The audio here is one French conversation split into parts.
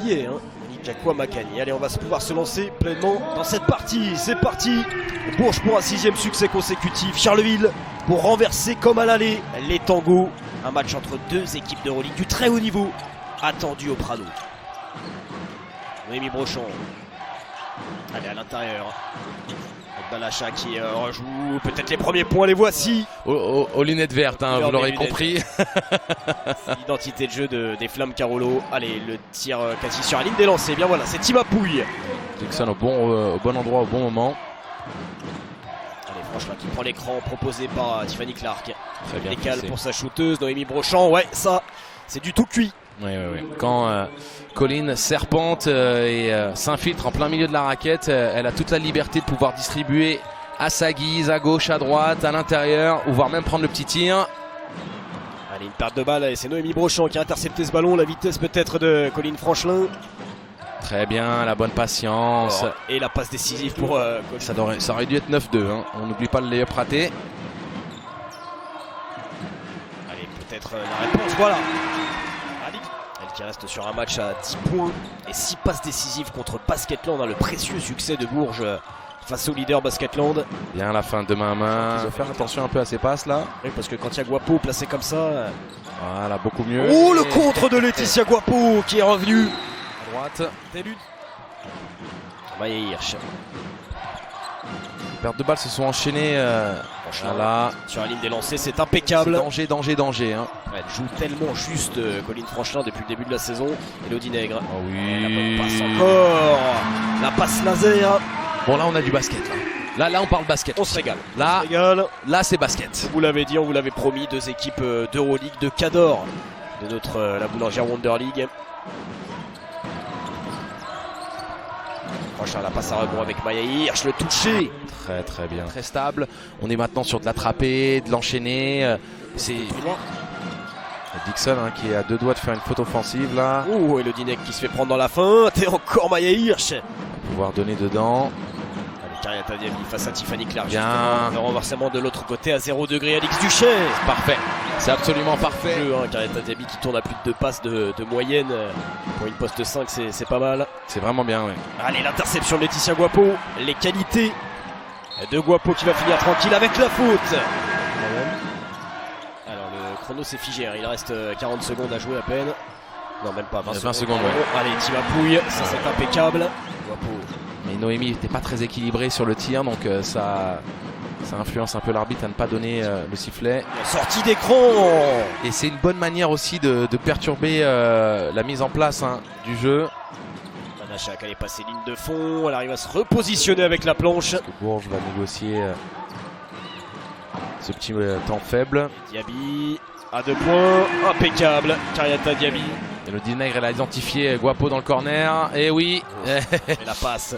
billets, hein. Jakwa Makani. Allez, on va pouvoir se lancer pleinement dans cette partie. C'est parti. Bourges pour un 6e succès consécutif. Charleville pour renverser comme à l'aller les Tangos. Un match entre deux équipes d'Euroleague du très haut niveau attendu au Prado. Noémie Brochon. Allez, à l'intérieur. Balacha qui rejoue peut-être les premiers points, les voici. Aux lunettes vertes, hein, vous l'aurez compris. L'identité de jeu des Flammes Carolo. Allez, le tir quasi sur la ligne des lancers. Bien voilà, c'est Timapouille. Dixon au bon endroit, au bon moment. Allez, franchement, qui prend l'écran proposé par Tiffany Clark. Très bien. Décale pour sa shooteuse, Noémie Brochant. Ouais, ça, c'est du tout cuit. Oui. Quand Colline serpente et s'infiltre en plein milieu de la raquette, elle a toute la liberté de pouvoir distribuer à sa guise, à gauche, à droite, à l'intérieur, ou voire même prendre le petit tir. Allez, une perte de balle, et c'est Noémie Brochant qui a intercepté ce ballon. La vitesse peut-être de Colline Franchelin. Très bien, la bonne patience. Alors, et la passe décisive pour Colline. Ça aurait dû être 9-2, hein. On n'oublie pas le lay-up raté. Allez, peut-être la réponse, voilà. Elle qui reste sur un match à 10 points et 6 passes décisives contre Basketland. Le précieux succès de Bourges face au leader Basketland. Bien la fin de main à main. Il faut faire attention un peu à ces passes là. Oui, parce que quand il y a Guapo placé comme ça. Voilà, beaucoup mieux. Oh, le contre de Laetitia Guapo qui est revenu. À droite. Début. Maya Hirsch. Les pertes de balles se sont enchaînées. Voilà. Sur la ligne des lancers, c'est impeccable. Danger. Hein. Elle joue tellement juste Colline Franchelin depuis le début de la saison. Elodie Nègre. Oh oui. La bonne passe encore. La passe laser. Bon, là on a du basket. Là on parle basket. On se régale. Là c'est basket. Vous l'avez dit, on vous l'avait promis, deux équipes d'Euroleague, de Cador, de notre la boulangère Wonder League. Prochain, la passe à rebond avec Maya Hirsch, le toucher. Très bien. Très stable. On est maintenant sur de l'attraper, de l'enchaîner. C'est Dixon hein, qui est à deux doigts de faire une faute offensive là. Oh, Elodie Nègre qui se fait prendre dans la feinte. Et encore Maya Hirsch. On va pouvoir donner dedans. Kariata Diaby face à Tiffany Clark. Bien. Le renversement de l'autre côté à 0 degré. Alix Duché. Parfait. C'est absolument parfait. Kariata Diaby qui tourne à plus de 2 passes de moyenne. Pour une poste 5, c'est pas mal. C'est vraiment bien, oui. Allez, l'interception de Laetitia Guapo. Les qualités de Guapo qui va finir tranquille avec la faute. Alors, le chrono s'est figé. Il reste 40 secondes à jouer à peine. Non, même pas 20 secondes. Ouais. Allez, Timapouille. Ça, c'est impeccable. Guapo. Mais Noémie n'était pas très équilibrée sur le tir, donc ça influence un peu l'arbitre à ne pas donner le sifflet. Sortie d'écran. Et c'est une bonne manière aussi de perturber la mise en place hein, du jeu. Manachak, elle est passée ligne de fond, elle arrive à se repositionner avec la planche. Bourges va négocier ce petit temps faible. Diaby à 2 points, impeccable. Kariata Diaby. Elodie Nègre, elle a identifié Guapo dans le corner. Et oui. Et la passe.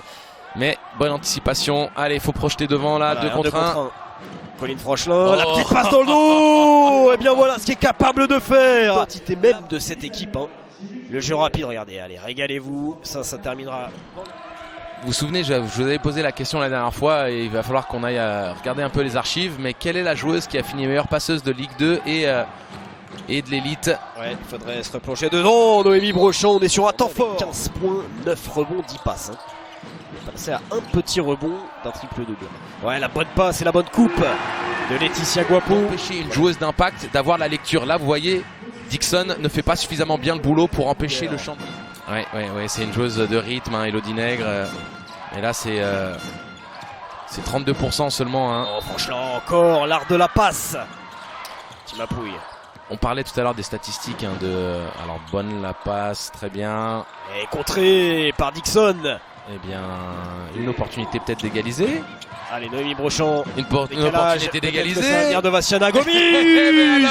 Mais bonne anticipation. Allez, il faut projeter devant là, voilà, 2 contre 1. Colline Franchelin, la petite passe dans le dos. Et bien voilà ce qu'il est capable de faire. L'identité même de cette équipe. Hein. Le jeu rapide, regardez, allez, régalez-vous. Ça terminera. Vous vous souvenez, je vous avais posé la question la dernière fois et il va falloir qu'on aille regarder un peu les archives. Mais quelle est la joueuse qui a fini meilleure passeuse de Ligue 2 et de l'élite? Ouais, il faudrait se replonger dedans. Noémie Brochant, on est sur un temps fort. 15 points, 9 rebonds, 10 passes. Hein. On est passé à un petit rebond d'un triple double. Ouais, la bonne passe et la bonne coupe de Laetitia Guapo. Empêcher une joueuse d'impact d'avoir la lecture. Là, vous voyez, Dixon ne fait pas suffisamment bien le boulot pour empêcher le champ de vie. Ouais, c'est une joueuse de rythme, hein, Elodie Nègre. Et là, c'est 32% seulement. Hein. Oh, franchement, encore l'art de la passe. Timapouille. On parlait tout à l'heure des statistiques. Hein, alors, bonne la passe, très bien. Et contré par Dixon. Eh bien, une opportunité peut-être d'égaliser. Allez, Noémie Brochant. Une opportunité d'égaliser. C'est de Vassiana Gomis.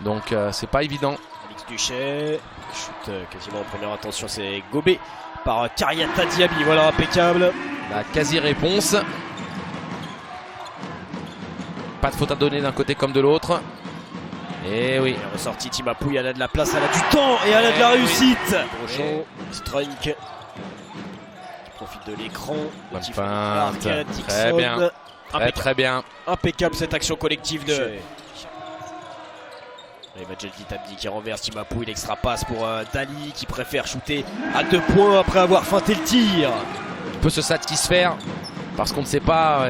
Donc, c'est pas évident. Alix Duché. Chute quasiment en première intention, c'est gobé par Kariata Diaby. Voilà, impeccable. La quasi-réponse. Pas de faute à donner d'un côté comme de l'autre. Et oui. Elle est ressortie Timapouille, elle a de la place, elle a du temps et elle a de la réussite. Brochant, Strunk. Profite de l'écran. Bonne feinte. Très bien. Très bien. Impeccable cette action collective de Et Majeldi Tabdi qui renverse Timapou, l'extra passe pour Dali qui préfère shooter à 2 points après avoir feinté le tir. Il peut se satisfaire parce qu'on ne sait pas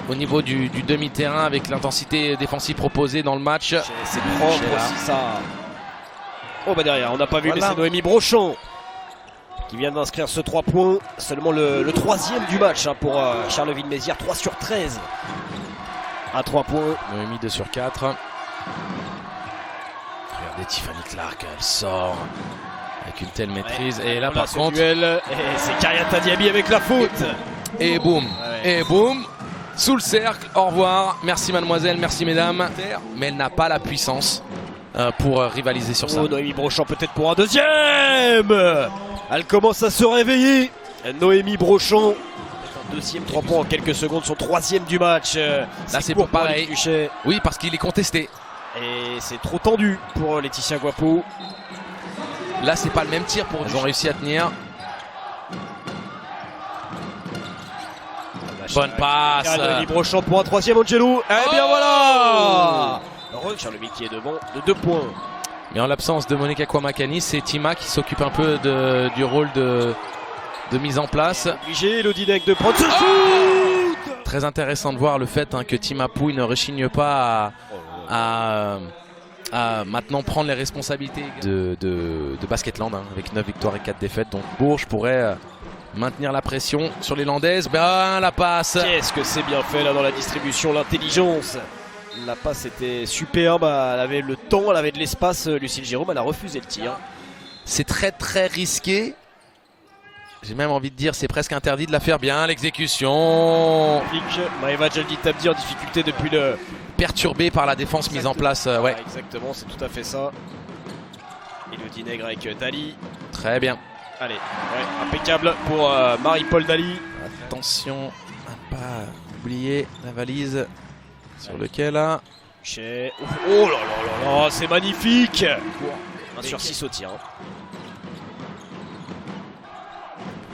au niveau du demi-terrain avec l'intensité défensive proposée dans le match. C'est propre aussi ça. Oh bah derrière, on n'a pas vu, mais c'est Noémie Brochon qui vient d'inscrire ce 3 points. Seulement le 3e du match pour Charleville-Mézières, 3 sur 13. À 3 points. Noémie 2 sur 4. Regardez Tiffany Clark, elle sort avec une telle maîtrise. Ouais, et là par contre, c'est Kariata Diaby avec la faute. Et boum, et boum. Sous le cercle, au revoir. Merci mademoiselle, merci mesdames. Mais elle n'a pas la puissance pour rivaliser sur ça. Noémie Brochant peut-être pour un deuxième. Elle commence à se réveiller. Noémie Brochant. Deuxième 3 points en quelques secondes, son 3e du match. Là c'est pour pareil. Oui, parce qu'il est contesté. Et c'est trop tendu pour Laetitia Guapo. Là c'est pas le même tir pour eux. Ils ont réussi à tenir. Bonne passe. Brochant pour un 3e Angelo. Et bien voilà. Charleville qui est devant de 2 points. Mais en l'absence de Monica Kwamakani, c'est Tima qui s'occupe un peu du rôle de mise en place. Obligé Elodie Nec de prendre ce shoot. Très intéressant de voir le fait que Timapou ne rechigne pas à maintenant prendre les responsabilités de Basketland avec 9 victoires et 4 défaites. Donc Bourges pourrait maintenir la pression sur les Landaises. Ben la passe. Qu'est-ce que c'est bien fait là dans la distribution, l'intelligence. La passe était superbe, elle avait le temps, elle avait de l'espace. Lucille Jérôme, elle a refusé le tir. C'est très très risqué. J'ai même envie de dire c'est presque interdit de la faire bien. L'exécution. Maëva Jeldi Tabdi en difficulté depuis le... Perturbé par la défense mise en place. Ouais. Exactement, c'est tout à fait ça. Elodie Nègre avec Dali. Très bien. Allez, impeccable pour Marie-Paul Dali. Attention à ne pas oublier la valise sur lequel là. Oh là là là, c'est magnifique. 1 sur 6 au tir.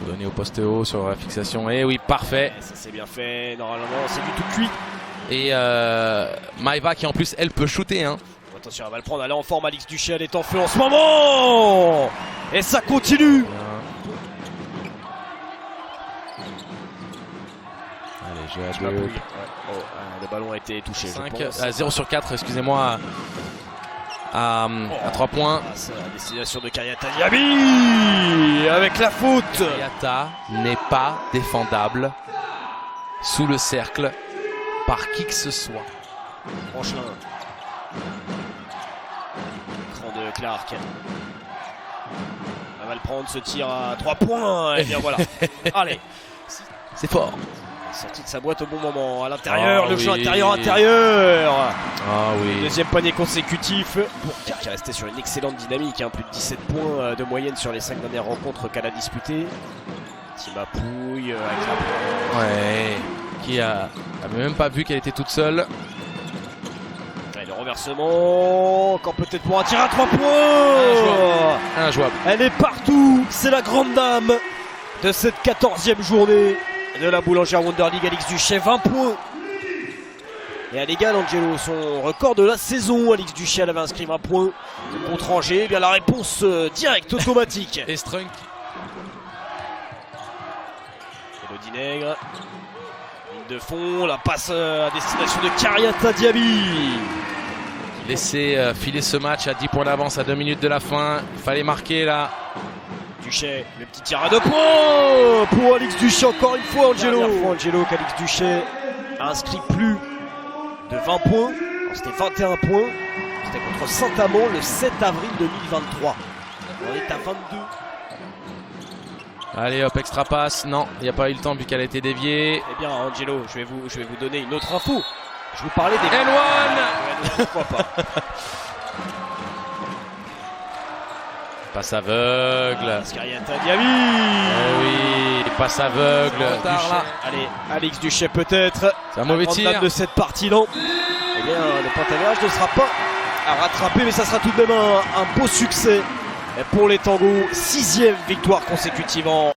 Donné au poste haut sur la fixation. Et oui, parfait. Ça c'est bien fait. Normalement, c'est du tout cuit. Et Maëva qui en plus elle peut shooter. Attention, elle va le prendre. Elle est en forme. Alix Duché, elle est en feu en ce moment. Et ça continue. Allez, jeu à 2. Le ballon a été touché. 0 sur 4, excusez-moi. À 3 points. À destination de Kariata Diaby avec la faute. Kariata n'est pas défendable sous le cercle par qui que ce soit. Franchelin. Écran de Clark. Elle va le prendre, ce tir à 3 points. Et bien voilà. Allez. C'est fort. Sortie de sa boîte au bon moment. À l'intérieur, le jeu intérieur. Ah oui. Deuxième panier consécutif. Pour qui est resté sur une excellente dynamique. Plus de 17 points de moyenne sur les 5 dernières rencontres qu'elle a disputées. Timapouille avec la... Ouais. Qui avait même pas vu qu'elle était toute seule. Le renversement. Encore peut-être pour un tir à 3 points. Injouable. Elle est partout. C'est la grande dame de cette 14e journée de la Boulangère Wonder League. Alix Duché, 20 points. Et elle égale Angelo son record de la saison. Alix Duché, elle avait inscrit 20 points contre Angers. Eh bien la réponse directe, automatique. Et Strunk. Elodie Nègre. Ligne de fond, la passe à destination de Kariata Diaby. Laisser filer ce match à 10 points d'avance à 2 minutes de la fin. Il fallait marquer là. Duché, le petit tir à 2 points pour Alix Duché, encore une fois Angelo. Angelo qu'Alix Duché a inscrit plus de 20 points. C'était 21 points. C'était contre Saint-Amand le 7 avril 2023. On est à 22. Allez hop, extra passe. Non, il n'y a pas eu le temps vu qu'elle a été déviée. Eh bien Angelo, je vais vous donner une autre info. Je vous parlais des... L1. Pourquoi pas. Passe aveugle. Kariata Diaby. Oui, passe aveugle. Allez, Alix Duché peut-être. C'est un mauvais tir de cette partie, non. Eh bien, le pantalonnage ne sera pas à rattraper, mais ça sera tout de même un beau succès pour les Tangos. 6e victoire consécutive en